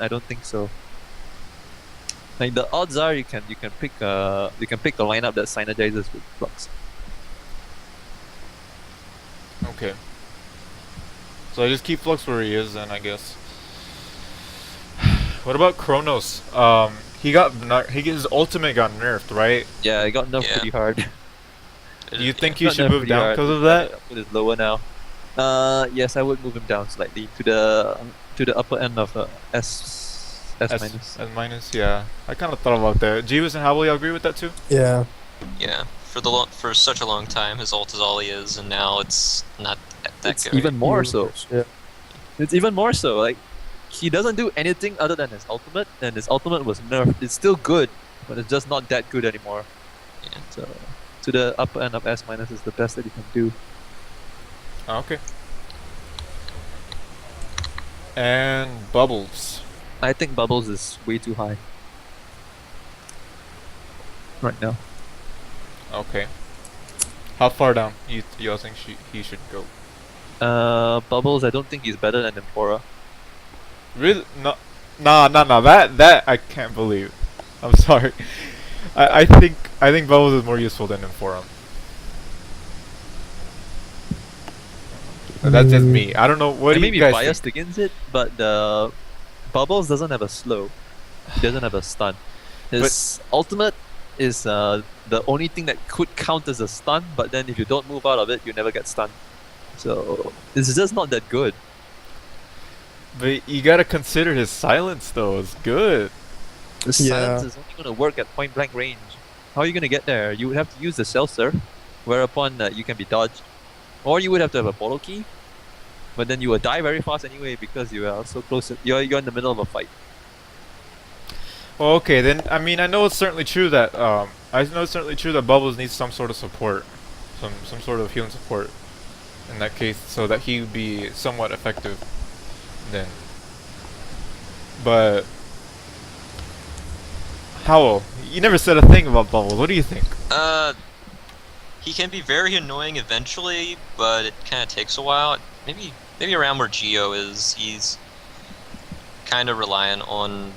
I don't think so. Like the odds are you can pick a lineup that synergizes with Flux. Okay. So I just keep Flux where he is, then I guess. What about Kronos? His ultimate got nerfed, right? Yeah, it got nerfed pretty hard. Do you think It he should move down because of that? It is lower now. Yes, I would move him down slightly to the upper end of S minus. S minus, yeah. I kind of thought about that. Jeeves and Howell, you agree with that too? Yeah. Yeah. For such a long time, his ult is all he is, and now it's not that It's good. even more so. Yeah. It's even more so. Like he doesn't do anything other than his ultimate, and his ultimate was nerfed. It's still good, but it's just not that good anymore. Yeah. So to the upper end of S minus is the best that you can do. Okay. And Bubbles. I think Bubbles is way too high right now. Okay. How far down you all think he should go? Bubbles, I don't think he's better than Emphora. Really? No. Nah. That I can't believe. I'm sorry. I think Bubbles is more useful than Inforum. That's just me. I don't know. What do I you may be guys biased think? against it, but the Bubbles doesn't have a slow. He doesn't have a stun. His ultimate is the only thing that could count as a stun, but then if you don't move out of it, you never get stunned. So it's just not that good. But you gotta consider his silence though. It's good. The silence is only going to work at point blank range. How are you going to get there? You would have to use the cell surf, whereupon you can be dodged. Or you would have to have a portal key, but then you will die very fast anyway because you are so close. You're in the middle of a fight. Well, okay, then I mean I know it's certainly true that Bubbles needs some sort of support, some sort of healing support in that case, so that he would be somewhat effective. Then, but Howell, you never said a thing about Bubbles. What do you think? He can be very annoying eventually, but it kind of takes a while. Maybe around where Geo is, he's kind of reliant on.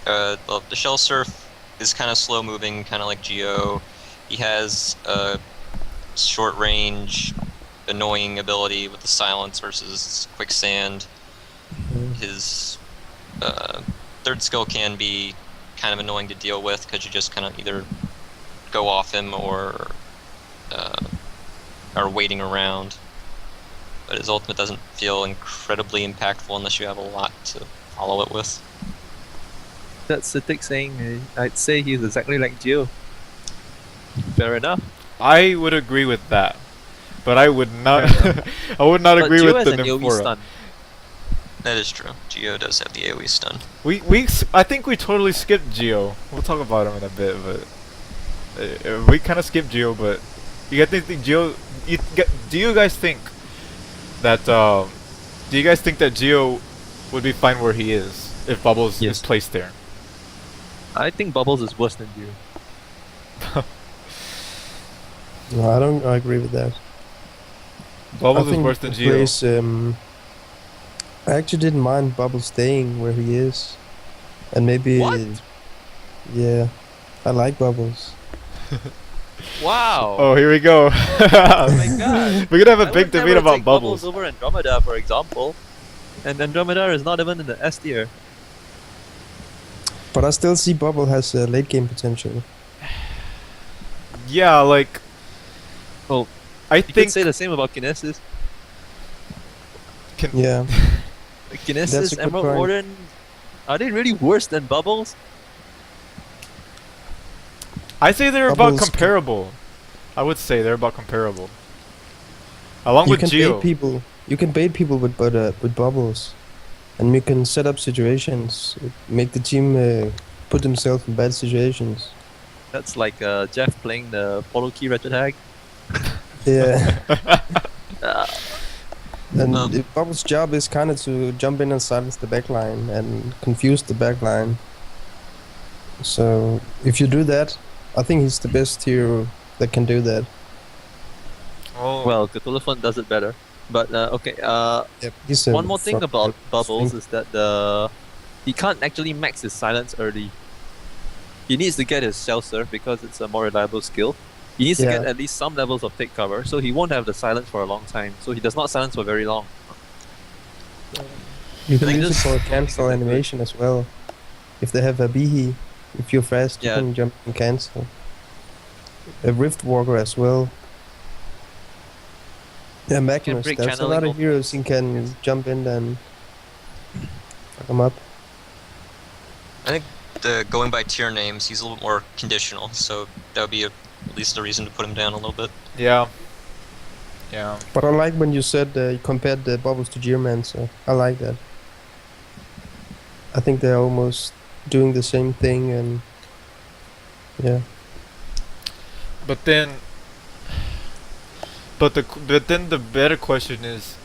The Shell Surf is kind of slow moving, kind of like Geo. He has a short range, annoying ability with the silence versus Quicksand. His third skill can be kind of annoying to deal with because you just kind of either go off him or are waiting around. But his ultimate doesn't feel incredibly impactful unless you have a lot to follow it with. That's the thick saying. I'd say he's exactly like Geo. Fair enough. I would agree with that, but I would not. I would not agree with the Nymphora. That is true. Geo does have the AoE stun. I think we totally skipped Geo. We'll talk about him in a bit, but we kind of skipped Geo. But you guys think Geo? Do you guys think that? Do you guys think that Geo would be fine where he is if Bubbles is placed there? I think Bubbles is worse than Geo. No, I agree with that. Bubbles is worse than Geo. I actually didn't mind Bubbles staying where he is, and maybe. What? Yeah, I like Bubbles. Wow. Oh, here we go. Oh my god. We're gonna have a big debate about Bubbles. Over Andromeda, for example, and Andromeda is not even in the S tier. But I still see Bubble has late game potential. Yeah, like. Well, I think. Could say the same about Kinesis. Yeah. Kinesis, Emerald Warden, are they really worse than Bubbles? I say they're about comparable. I would say they're about comparable. Along with Geo. You can bait people with Bubbles, and you can set up situations, make the team put themselves in bad situations. That's like Jeff playing the Polo Key Retro Tag. Yeah. And Bubbles' job is kind of to jump in and silence the backline and confuse the backline. So if you do that, I think he's the best hero that can do that. Oh. Well, Cthulhuphant does it better. But okay, yep, one more thing about Bubbles is that he can't actually max his silence early. He needs to get his shell serve because it's a more reliable skill. He needs to Yeah. get at least some levels of take cover, so he won't have the silence for a long time. So he does not silence for very long. You can think use it this for a is cancel something that good. animation as well. If they have a Bihi, if you're fast, Yeah. you can jump and cancel. A Rift Walker as well. Yeah, Magnus. break There's a lot channeling of heroes you can jump in and fuck them up. I think going by tier names, he's a little bit more conditional, so that would be at least a reason to put him down a little bit. Yeah. Yeah. But I like when you said you compared the bubbles to Geomancer. I like that. I think they're almost doing the same thing, and yeah. But then the better question is,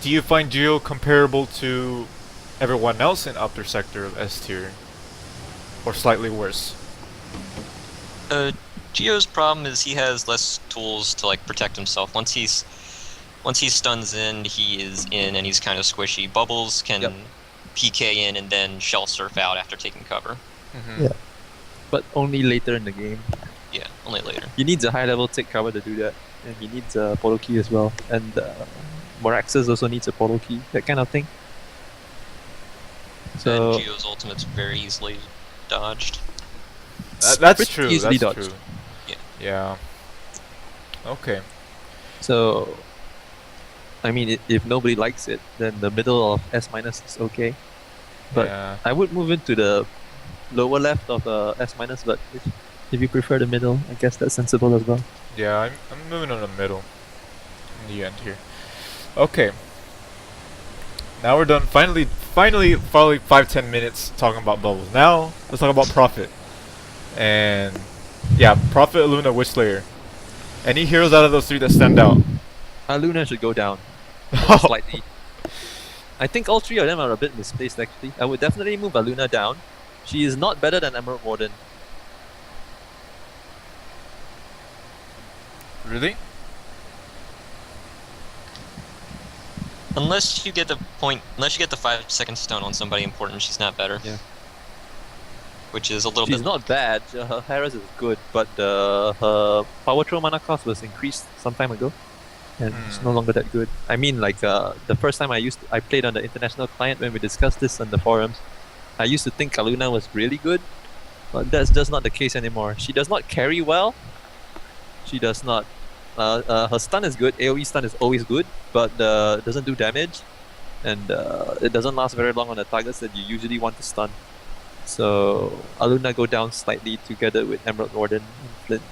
do you find Geo comparable to everyone else in upper sector of S tier, or slightly worse? Geo's problem is he has less tools to like protect himself. Once he stuns in, he is in, and he's kind of squishy. Bubbles can Yep. PK in and then shell surf out after taking cover. Mm-hmm. Yeah. But only later in the game. Yeah, only later. He needs a high level take cover to do that. And he needs a portal key as well. And Moraxus also needs a portal key, that kind of thing. So And Geo's ultimate's very easily dodged. That's pretty true. easily That's dodged. true. Yeah. Yeah. Okay. So, I mean, if nobody likes it, then the middle of S minus is okay. But yeah. I would move into the lower left of S minus, but if you prefer the middle, I guess that's sensible as well. Yeah, I'm moving on the middle. In the end here. Okay. Now we're done. Finally, probably 5-10 minutes talking about bubbles. Now let's talk about Prophet. And yeah, Prophet, Luna, Witch Slayer. Any heroes out of those three that stand out? Luna should go down Oh. slightly. I think all three of them are a bit misplaced actually. I would definitely move Aluna down. She is not better than Emerald Warden. Really? Unless you get the 5-second stun on somebody important, she's not better. Yeah. Which is a little She's bit. not bad. Her Harris is good, but her power throw mana cost was increased some time ago, and it's no longer that good. I mean, like the first time I played on the international client when we discussed this on the forums, I used to think Aluna was really good, but that's just not the case anymore. She does not carry well. She does not. Her stun is good. AoE stun is always good, but doesn't do damage, and it doesn't last very long on the targets that you usually want to stun. So Aluna go down slightly together with Emerald Warden and Flint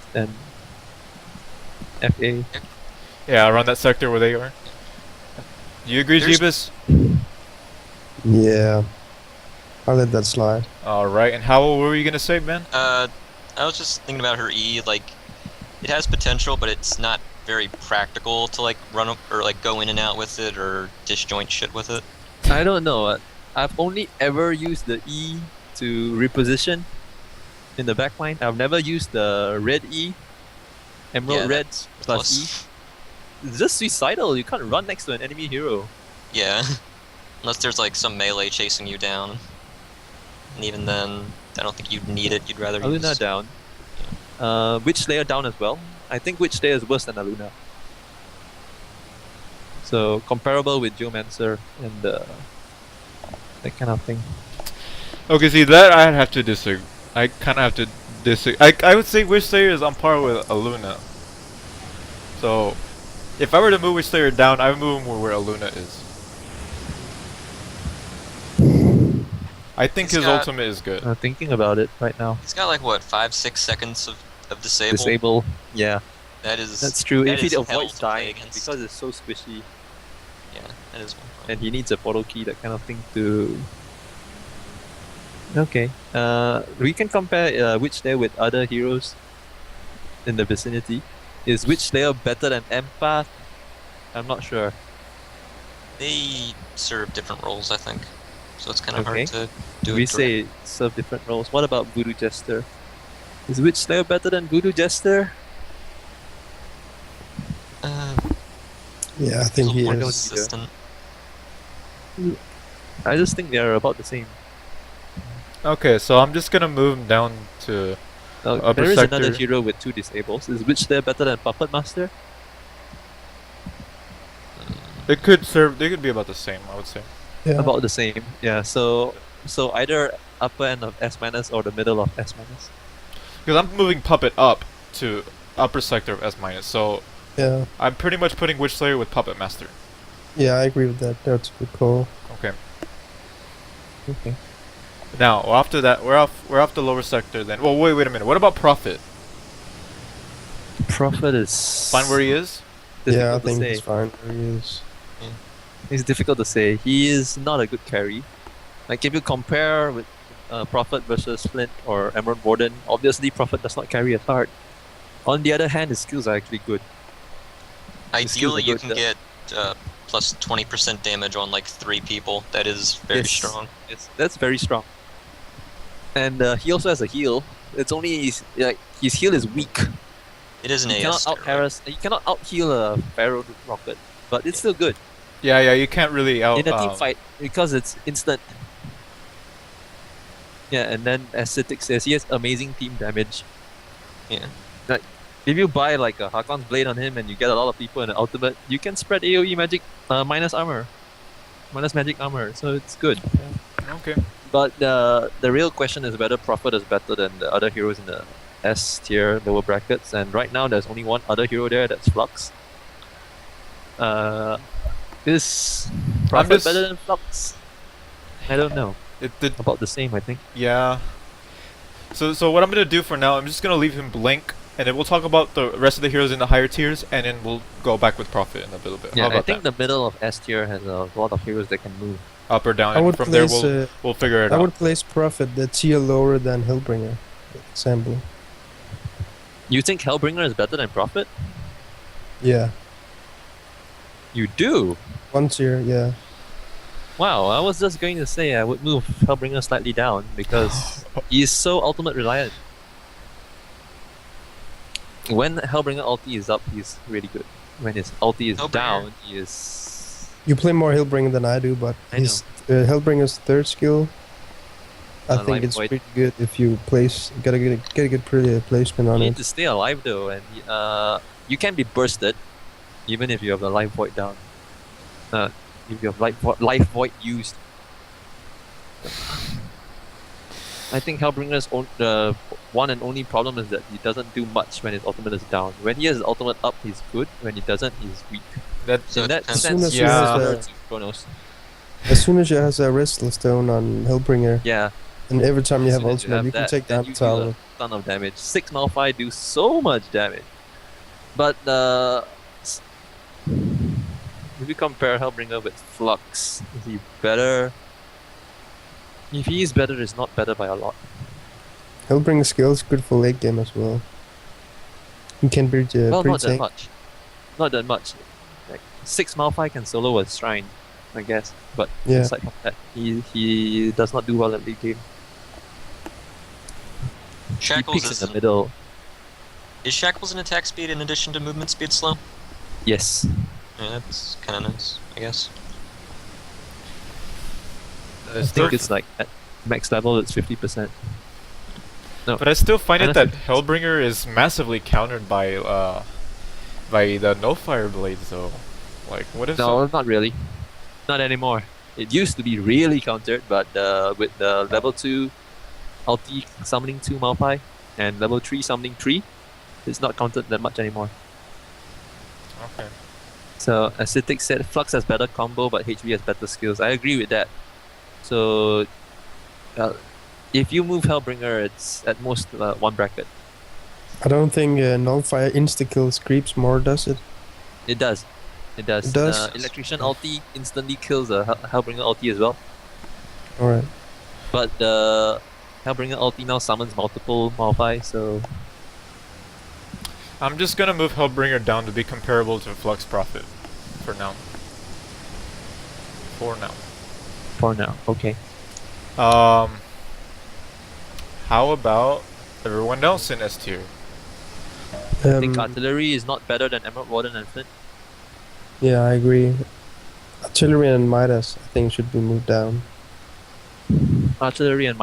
and FA. Yeah, around that sector where they are. You agree, There's- Jeebus? Yeah. I'll let that slide. Alright, and how what were you gonna say, man? I was just thinking about her E. Like, it has potential, but it's not very practical to like run or like go in and out with it or disjoint shit with it. I don't know. I've only ever used the E to reposition in the backline. I've never used the red E, Emerald Yeah, Red plus E. It's just suicidal. You can't run next to an enemy hero. Yeah. Unless there's like some melee chasing you down. And even then, I don't think you'd need it. You'd rather Aluna use. down. Witch Slayer down as well. I think Witch Slayer is worse than Aluna. So comparable with Geomancer and that kind of thing. Okay, see that I'd have to disagree. I kind of have to disagree. I would say Witch Slayer is on par with Aluna. So, if I were to move Witch Slayer down, I would move him where Aluna is. I think He's his got- ultimate is good. I'm thinking about it right now. He's got like what 5-6 seconds of disable. Disable. Yeah, That is. that's true. that If he is hell avoids to play dying against. because it's so squishy, Yeah, that is one problem. and he needs a portal key, that kind of thing to. Okay. We can compare Witch Slayer with other heroes in the vicinity. Is Witch Slayer better than Empath? I'm not sure. They serve different roles, I think. So it's kind of Okay. hard to do We it. say serve different roles. What about Voodoo Jester? Is Witch Slayer better than Voodoo Jester? Yeah, I He's a think he little more don't is. consistent. I just think they're about the same. Okay, so I'm just gonna move him down to upper there is sector. another hero with 2 disables. Is Witch there better than Puppet Master? They could serve. They could be about the same, I would say. Yeah. About the same. Yeah. So either upper end of S minus or the middle of S minus. Because I'm moving Puppet up to upper sector of S minus, so Yeah. I'm pretty much putting Witch Slayer with Puppet Master. Yeah, I agree with that. That's a good call. Okay. Okay. Now after that, we're off the lower sector. Then, well, wait a minute. What about Prophet? Prophet is Fine where he is. Yeah, I difficult to think say. he's fine where he is. It's difficult to say. He is not a good carry. Like if you compare with Prophet versus Flint or Emerald Warden, obviously Prophet does not carry as hard. On the other hand, his skills are actually good. Ideally, you good, can get plus 20% damage on like 3 people. That is very Yes. strong. That's very strong. And he also has a heal. It's only his heal is weak. It is an You AS cannot out steroid. harass. You cannot out heal a Pharaoh rocket, but it's still good Yeah, you can't really out. in a team fight because it's instant. Yeah, and then as Citic says, he has amazing team damage. Yeah. Like, if you buy like a Hakon's Blade on him and you get a lot of people in the ultimate, you can spread AoE magic minus armor. Minus magic armor, so it's good. Okay. But the real question is whether Prophet is better than the other heroes in the S tier lower brackets, and right now there's only one other hero there, that's Flux. Is Prophet just- better than Flux? I don't know. About the same, I think. Yeah. So what I'm gonna do for now, I'm just gonna leave him blank, and then we'll talk about the rest of the heroes in the higher tiers, and then we'll go back with Prophet in a little bit. Yeah, How about I think that? the middle of S tier has a lot of heroes that can move. Up or down, I and would from there place. we'll figure it I out. would place Prophet the tier lower than Hellbringer. For example. You think Hellbringer is better than Prophet? Yeah. You do? One tier. Yeah. Wow, I was just going to say I would move Hellbringer slightly down because he is so ultimate reliant. When Hellbringer ulti is up, he's really good. When his ulti is Hellbringer. down, he is... You play more Hellbringer than I do, but I his Hellbringer's third skill, I think Life it's Void. pretty good if you get a good pretty placement You on need it. to stay alive though, and you can be bursted, even if you have the life void down. If you have life void used. I think Hellbringer's one and only problem is that he doesn't do much when his ultimate is down. When he has his ultimate up, he's good. When he doesn't, he's weak. That So In it that depends. sense, As soon as he's he has similar a- to Chronos. As soon as you have a Restless Stone on Hellbringer, Yeah. and every time you As have soon as ultimate, you can that, take then down you the do a tower. ton of damage. 6 Malphite do so much damage. But if you compare Hellbringer with Flux, is he better? If he is better, it's not better by a lot. Hellbringer skill is good for late game as well. You can be Well, pretty not that tank. much. Not that much. Like 6 Malphite can solo a Shrine, I guess. But Yeah. aside from that, he does not do well at late game. He Shackles peaks is in the middle. Shackles an attack speed in addition to movement speed slow? Yes. Yeah, that's kind of nice, I guess. I think it's like at max level, it's 50%. But I still find it Honestly, that Hellbringer is massively countered by the no fire blades though. Like what is No, not really. Not anymore. It used to be really countered, but with the level 2 ulti summoning 2 Malphite and level 3 summoning 3, it's not countered that much anymore. Okay. So, as Citic said, Flux has better combo, but HV has better skills. I agree with that. So, if you move Hellbringer, it's at most 1 bracket. I don't think Nullfire insta-kills creeps more, does it? It does. It does. It does? Electrician ulti instantly kills a Hellbringer ulti as well. Alright. But the Hellbringer ulti now summons multiple Malphite, so I'm just gonna move Hellbringer down to be comparable to Flux Prophet for now. for now, okay. How about everyone else in S tier? I think artillery is not better than Emerald Warden and Flint. Yeah, I agree. Artillery and Midas, I think, should be moved down. Artillery and